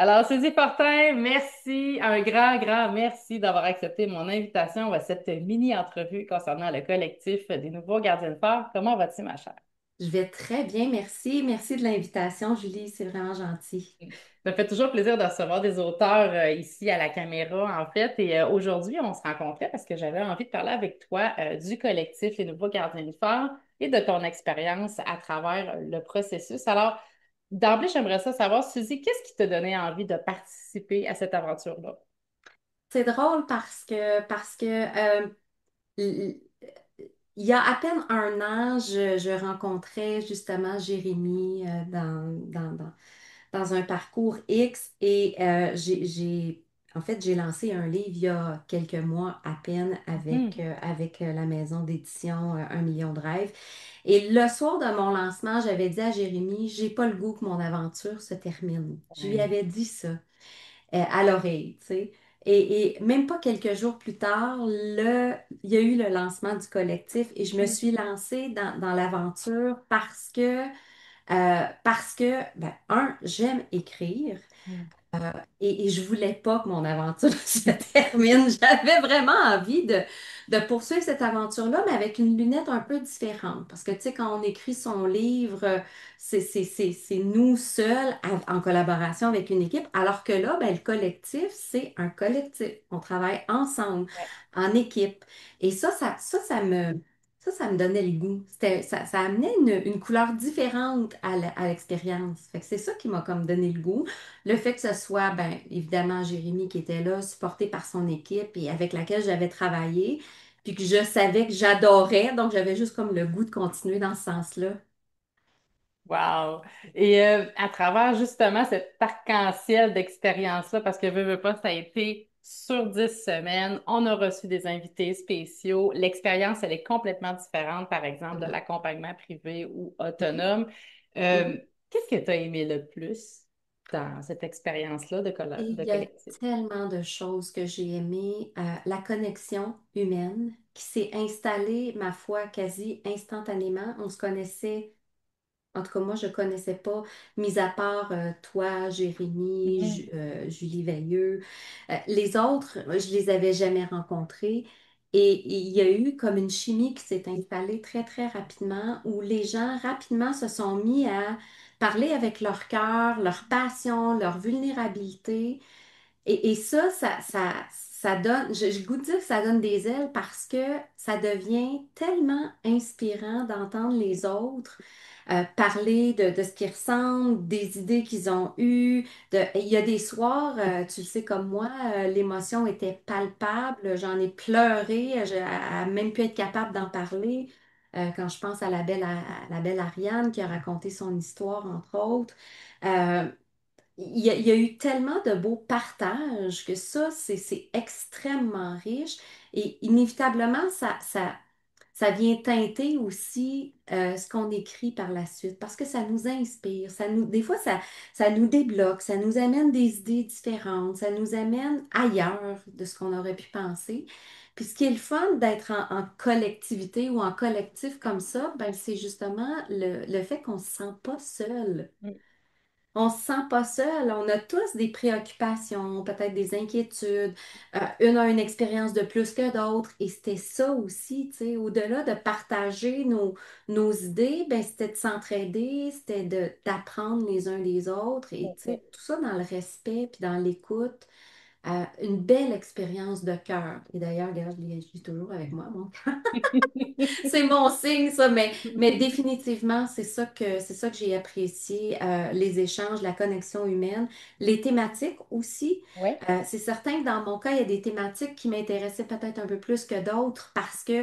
Alors, Suzy Fortin, merci, un grand, grand merci d'avoir accepté mon invitation à cette mini-entrevue concernant le collectif des nouveaux gardiens de phare. Comment vas-tu, ma chère? Je vais très bien, merci. Merci de l'invitation, Julie, c'est vraiment gentil. Ça me fait toujours plaisir de recevoir des auteurs ici à la caméra, en fait. Et aujourd'hui, on se rencontrait parce que j'avais envie de parler avec toi du collectif Les Nouveaux Gardiens de Phare et de ton expérience à travers le processus. Alors, d'emblée, j'aimerais ça savoir, Suzy, qu'est-ce qui t'a donné envie de participer à cette aventure-là? C'est drôle parce que il il y a à peine un an, je rencontrais justement Jérémy dans un parcours X et en fait, j'ai lancé un livre il y a quelques mois à peine avec la maison d'édition 1 million de rêves. Et le soir de mon lancement, j'avais dit à Jérémy, j'ai pas le goût que mon aventure se termine. Je lui Mhm. avais dit ça à l'oreille, tu sais. Et même pas quelques jours plus tard, il y a eu le lancement du collectif et je me suis lancée dans l'aventure parce que, ben, j'aime écrire. Mhm. Et je voulais pas que mon aventure se termine. J'avais vraiment envie de poursuivre cette aventure-là, mais avec une lunette un peu différente. Parce que, tu sais, quand on écrit son livre, c'est nous seuls en collaboration avec une équipe. Alors que là, ben, le collectif, c'est un collectif. On travaille ensemble, Ouais. en équipe. Et ça me donnait le goût. Ça amenait une couleur différente à l'expérience. Fait que c'est ça qui m'a comme donné le goût. Le fait que ce soit, ben, évidemment, Jérémy qui était là, supporté par son équipe et avec laquelle j'avais travaillé, puis que je savais que j'adorais, donc j'avais juste comme le goût de continuer dans ce sens-là. Wow! Et à travers justement cet arc-en-ciel d'expérience-là, parce que veux pas, ça a été sur 10 semaines, on a reçu des invités spéciaux. L'expérience, elle est complètement différente, par exemple, de Mhm. l'accompagnement privé ou Mhm. autonome. Mhm. Qu'est-ce que tu as aimé le plus dans cette expérience-là Et de il y a collectif? tellement de choses que j'ai aimées. La connexion humaine qui s'est installée, ma foi, quasi instantanément. On se connaissait. En tout cas, moi, je ne connaissais pas, mis à part toi, Jérémy, Mhm. Julie Veilleux. Les autres, je les avais jamais rencontrés. Et il y a eu comme une chimie qui s'est installée très, très rapidement, où les gens rapidement se sont mis à parler avec leur cœur, leur passion, leur vulnérabilité. Et ça donne, j'ai le goût de dire que ça donne des ailes parce que ça devient tellement inspirant d'entendre les autres parler de ce qu'ils ressentent, des idées qu'ils ont eues. Il y a des soirs, tu le sais comme moi, l'émotion était palpable. J'en ai pleuré, à même pu être capable d'en parler. Quand je pense à la belle Ariane qui a raconté son histoire, entre autres. Euh, il y a eu tellement de beaux partages que ça, c'est extrêmement riche et inévitablement, ça vient teinter aussi ce qu'on écrit par la suite parce que ça nous inspire, des fois, ça nous débloque, ça nous amène des idées différentes, ça nous amène ailleurs de ce qu'on aurait pu penser. Puis ce qui est le fun d'être en collectivité ou en collectif comme ça, ben, c'est justement le fait qu'on ne se sent pas seul. On se sent pas seul. On a tous des préoccupations, peut-être des inquiétudes. Une a une expérience de plus que d'autres. Et c'était ça aussi, tu sais, au-delà de partager nos idées, ben, c'était de s'entraider, d'apprendre les uns des autres. Et tu sais, tout ça dans le respect puis dans l'écoute. Une belle expérience de cœur. Et d'ailleurs, regarde, je l'ai toujours avec moi, mon cœur. C'est mon signe, ça, mais définitivement, c'est ça que j'ai apprécié, les échanges, la connexion humaine, les thématiques aussi. Ouais. C'est certain que dans mon cas, il y a des thématiques qui m'intéressaient peut-être un peu plus que d'autres parce que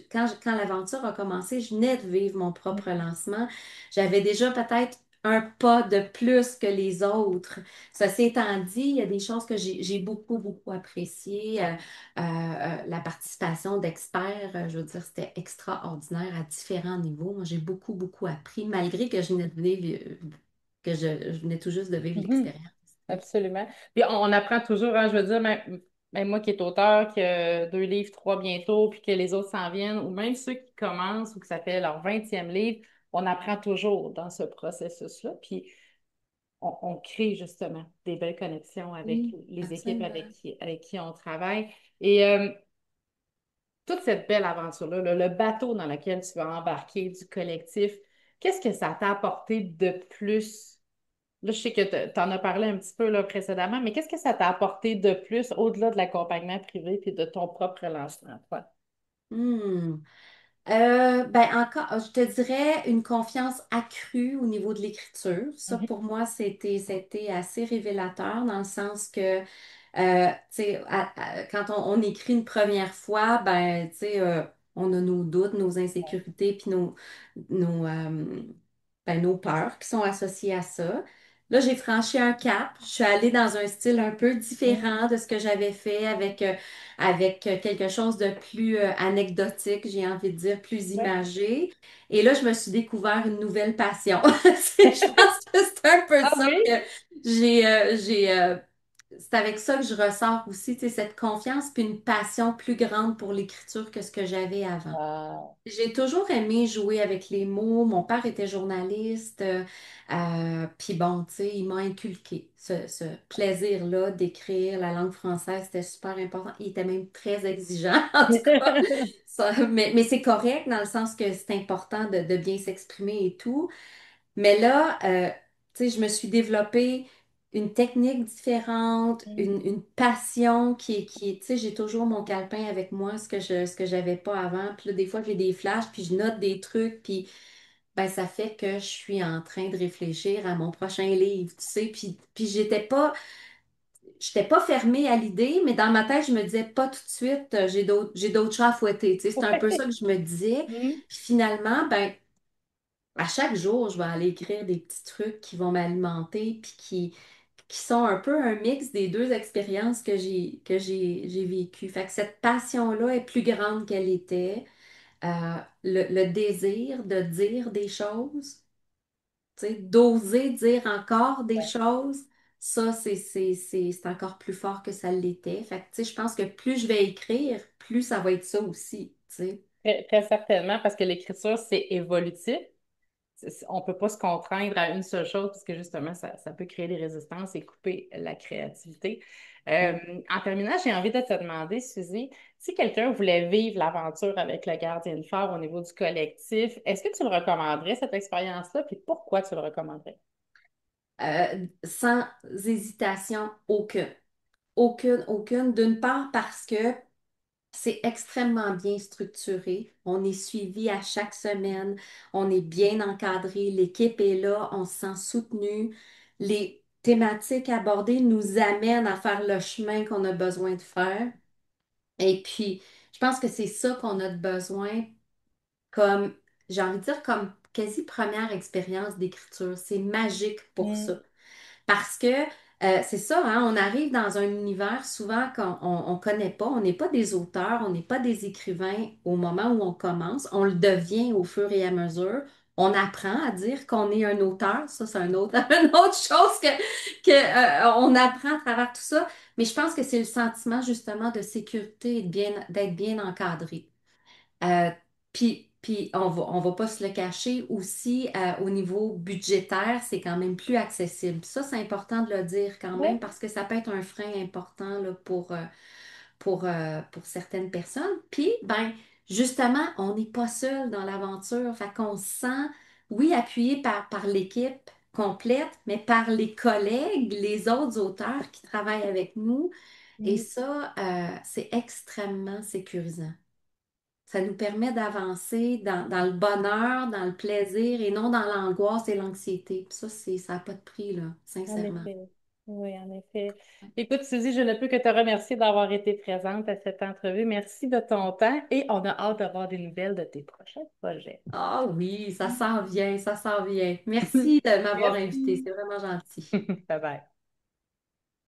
quand l'aventure a commencé, je venais de vivre mon propre lancement. J'avais déjà peut-être un pas de plus que les autres. Ceci étant dit, il y a des choses que j'ai beaucoup, beaucoup appréciées. La participation d'experts, je veux dire, c'était extraordinaire à différents niveaux. Moi, j'ai beaucoup, beaucoup appris, malgré que je venais de vivre, je venais tout juste de vivre Mhm. l'expérience. Absolument. Puis on apprend toujours, hein, je veux dire, même moi qui est auteur, qui a 2 livres, trois bientôt, puis que les autres s'en viennent, ou même ceux qui commencent ou que ça fait leur 20e livre, on apprend toujours dans ce processus-là. Puis on crée justement des belles connexions avec Oui, les équipes absolument. avec qui on travaille. Et toute cette belle aventure-là, le bateau dans lequel tu vas embarquer du collectif, qu'est-ce que ça t'a apporté de plus? Là, je sais que tu en as parlé un petit peu là, précédemment, mais qu'est-ce que ça t'a apporté de plus au-delà de l'accompagnement privé et de ton propre lancement, toi? Hmm. Ben encore, je te dirais une confiance accrue au niveau de l'écriture. Ça, Mhm. pour moi, c'était assez révélateur dans le sens que, tu sais, quand on écrit une première fois, ben, tu sais, on a nos doutes, nos insécurités, puis nos peurs qui sont associées à ça. Là, j'ai franchi un cap. Je suis allée dans un style un peu Mhm. différent de ce que j'avais fait avec quelque chose de plus anecdotique, j'ai envie de dire, plus Ouais. imagé. Et là, je me suis découvert une nouvelle passion. Je pense que c'est un peu Ah ça oui? que c'est avec ça que je ressors aussi, tu sais, cette confiance puis une passion plus grande pour l'écriture que ce que j'avais avant. Ah, J'ai toujours aimé jouer avec les mots. Mon père était journaliste. Puis bon, tu sais, il m'a inculqué ce plaisir-là d'écrire la langue française. C'était super important. Il était même très exigeant, en tout cas. Mais c'est correct dans le sens que c'est important de bien s'exprimer et tout. Mais là, tu sais, je me suis développée une technique différente, Mm. une passion tu sais, j'ai toujours mon calepin avec moi, ce que j'avais pas avant. Puis là, des fois, j'ai des flashs, puis je note des trucs, puis ben, ça fait que je suis en train de réfléchir à mon prochain livre, tu sais. Puis j'étais pas fermée à l'idée, mais dans ma tête, je me disais pas tout de suite, j'ai d'autres chats à fouetter, tu sais. C'était un peu ça Ouais. que je me disais. Mm. Puis finalement, ben, à chaque jour, je vais aller écrire des petits trucs qui vont m'alimenter, puis qui sont un peu un mix des deux expériences j'ai vécues. Fait que cette passion-là est plus grande qu'elle était. Le désir de dire des choses, tu sais, d'oser dire encore des Ouais. choses, ça, c'est encore plus fort que ça l'était. Fait que, tu sais, je pense que plus je vais écrire, plus ça va être ça aussi, tu sais. Très, très certainement, parce que l'écriture, c'est évolutif. On ne peut pas se contraindre à une seule chose parce que justement, ça peut créer des résistances et couper la créativité. Euh, Mm. En terminant, j'ai envie de te demander, Suzy, si quelqu'un voulait vivre l'aventure avec le gardien de phare au niveau du collectif, est-ce que tu le recommanderais, cette expérience-là, puis pourquoi tu le recommanderais? Sans hésitation aucune. Aucune, aucune. D'une part parce que c'est extrêmement bien structuré. On est suivi à chaque semaine. On est bien encadré. L'équipe est là. On se sent soutenu. Les thématiques abordées nous amènent à faire le chemin qu'on a besoin de faire. Et puis, je pense que c'est ça qu'on a de besoin comme, j'ai envie de dire, comme quasi première expérience d'écriture. C'est magique pour Mm. ça. Parce que c'est ça, hein, on arrive dans un univers souvent qu'on ne connaît pas. On n'est pas des auteurs, on n'est pas des écrivains au moment où on commence. On le devient au fur et à mesure. On apprend à dire qu'on est un auteur. Ça, c'est un autre, une autre chose on apprend à travers tout ça. Mais je pense que c'est le sentiment justement de sécurité et d'être bien encadré. Euh, puis on va pas se le cacher aussi, au niveau budgétaire, c'est quand même plus accessible. Ça, c'est important de le dire quand même Ouais. parce que ça peut être un frein important là, pour certaines personnes. Puis, ben, justement, on n'est pas seul dans l'aventure. Fait qu'on se sent, oui, appuyé par l'équipe complète, mais par les collègues, les autres auteurs qui travaillent avec nous. Et Mm. ça, c'est extrêmement sécurisant. Ça nous permet d'avancer dans le bonheur, dans le plaisir et non dans l'angoisse et l'anxiété. Puis ça, ça n'a pas de prix, là, En sincèrement. effet. Oui, en effet. Écoute, Suzy, je ne peux que te remercier d'avoir été présente à cette entrevue. Merci de ton temps et on a hâte d'avoir des nouvelles de tes prochains projets. Ah oui, ça s'en vient, ça s'en vient. Merci de m'avoir invité, Merci. c'est vraiment gentil. Bye bye.